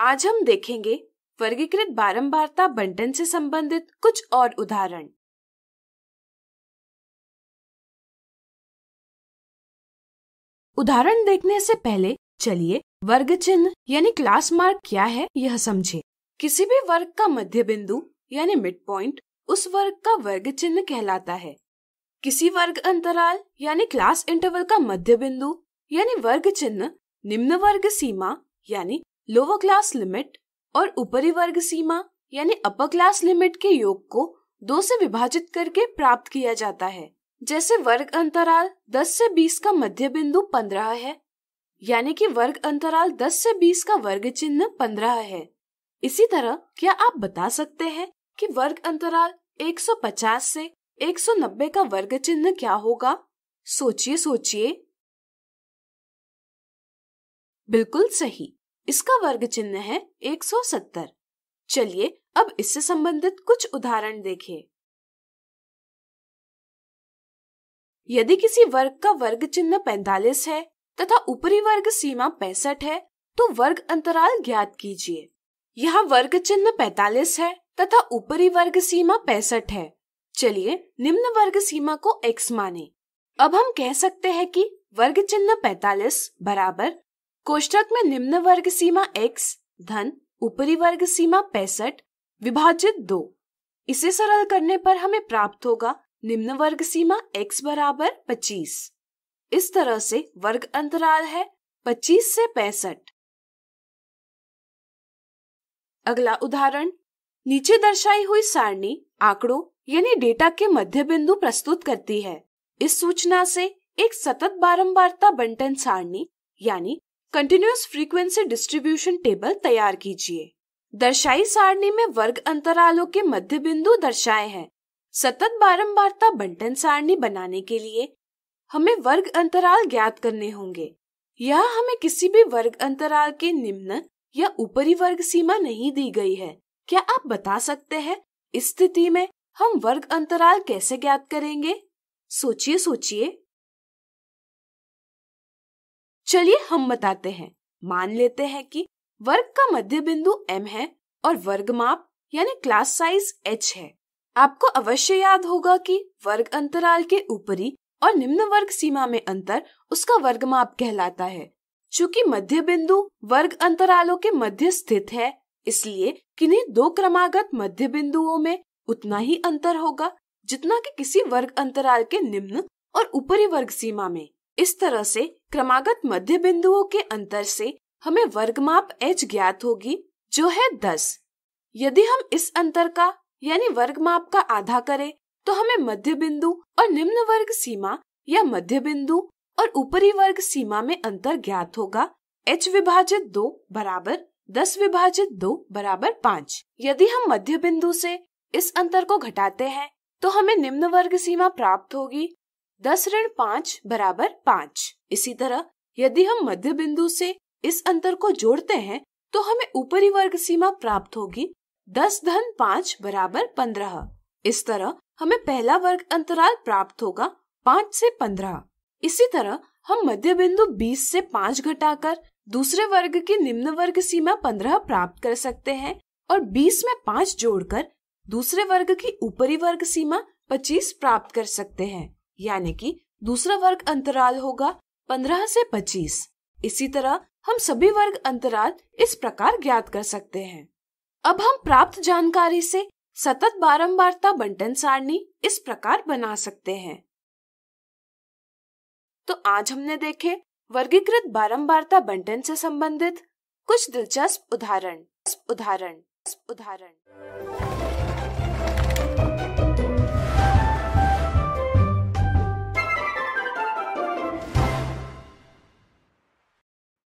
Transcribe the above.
आज हम देखेंगे वर्गीकृत बारंबारता बंटन से संबंधित कुछ और उदाहरण। उदाहरण देखने से पहले चलिए वर्ग चिन्ह यानी क्लास मार्क क्या है यह समझें। किसी भी वर्ग का मध्य बिंदु यानी मिड पॉइंट उस वर्ग का वर्ग चिन्ह कहलाता है। किसी वर्ग अंतराल यानी क्लास इंटरवल का मध्य बिंदु यानी वर्ग चिन्ह निम्न वर्ग सीमा यानी लोअर क्लास लिमिट और ऊपरी वर्ग सीमा यानी अपर क्लास लिमिट के योग को 2 से विभाजित करके प्राप्त किया जाता है। जैसे वर्ग अंतराल 10 से 20 का मध्य बिंदु 15 है, यानी कि वर्ग अंतराल 10 से 20 का वर्ग चिन्ह 15 है। इसी तरह क्या आप बता सकते हैं कि वर्ग अंतराल 150 से 190 का वर्ग चिन्ह क्या होगा? सोचिए। बिल्कुल सही, इसका वर्ग चिन्ह है 170। चलिए अब इससे संबंधित कुछ उदाहरण देखें। यदि किसी वर्ग का वर्ग चिन्ह 45 है तथा ऊपरी वर्ग सीमा 65 है तो वर्ग अंतराल ज्ञात कीजिए। यहाँ वर्ग चिन्ह 45 है तथा ऊपरी वर्ग सीमा 65 है। चलिए निम्न वर्ग सीमा को x माने। अब हम कह सकते हैं कि वर्ग चिन्ह 45 बराबर कोष्ठक में निम्न वर्ग सीमा x धन ऊपरी वर्ग सीमा 65 विभाजित 2। इसे सरल करने पर हमें प्राप्त होगा निम्न वर्ग सीमा x बराबर 25। इस तरह से वर्ग अंतराल है 25 से 65। अगला उदाहरण, नीचे दर्शाई हुई सारणी आंकड़ों यानी डेटा के मध्य बिंदु प्रस्तुत करती है। इस सूचना से एक सतत बारंबारता बंटन सारणी यानी कंटिन्यूअस फ्रीक्वेंसी डिस्ट्रीब्यूशन टेबल तैयार कीजिए। दर्शाई सारणी में वर्ग अंतरालों के मध्य बिंदु दर्शाए हैं। सतत बारंबारता बंटन सारणी बनाने के लिए हमें वर्ग अंतराल ज्ञात करने होंगे। यह हमें किसी भी वर्ग अंतराल के निम्न या ऊपरी वर्ग सीमा नहीं दी गई है। क्या आप बता सकते हैं इस स्थिति में हम वर्ग अंतराल कैसे ज्ञात करेंगे? सोचिए। चलिए हम बताते हैं। मान लेते हैं कि वर्ग का मध्य बिंदु m है और वर्ग माप यानी क्लास साइज h है। आपको अवश्य याद होगा कि वर्ग अंतराल के ऊपरी और निम्न वर्ग सीमा में अंतर उसका वर्ग माप कहलाता है। चूंकि मध्य बिंदु वर्ग अंतरालों के मध्य स्थित है, इसलिए किन्हीं 2 क्रमागत मध्य बिंदुओं में उतना ही अंतर होगा जितना कि किसी वर्ग अंतराल के निम्न और ऊपरी वर्ग सीमा में। इस तरह से क्रमागत मध्य बिंदुओं के अंतर से हमें वर्गमाप h ज्ञात होगी जो है 10। यदि हम इस अंतर का यानी वर्गमाप का आधा करें तो हमें मध्य बिंदु और निम्न वर्ग सीमा या मध्य बिंदु और ऊपरी वर्ग सीमा में अंतर ज्ञात होगा। h विभाजित 2 बराबर 10 विभाजित 2 बराबर 5। यदि हम मध्य बिंदु से इस अंतर को घटाते हैं तो हमें निम्न वर्ग सीमा प्राप्त होगी 10 ऋण 5 बराबर 5। इसी तरह यदि हम मध्य बिंदु से इस अंतर को जोड़ते हैं तो हमें ऊपरी वर्ग सीमा प्राप्त होगी 10 धन 5 बराबर 15। इस तरह हमें पहला वर्ग अंतराल प्राप्त होगा 5 से 15। इसी तरह हम मध्य बिंदु 20 से 5 घटाकर दूसरे वर्ग की निम्न वर्ग सीमा 15 प्राप्त कर सकते हैं और 20 में 5 जोड़कर दूसरे वर्ग की ऊपरी वर्ग सीमा 25 प्राप्त कर सकते हैं, यानी कि दूसरा वर्ग अंतराल होगा 15 से 25। इसी तरह हम सभी वर्ग अंतराल इस प्रकार ज्ञात कर सकते हैं। अब हम प्राप्त जानकारी से सतत बारंबारता बंटन सारणी इस प्रकार बना सकते हैं। तो आज हमने देखे वर्गीकृत बारंबारता बंटन से संबंधित कुछ दिलचस्प उदाहरण।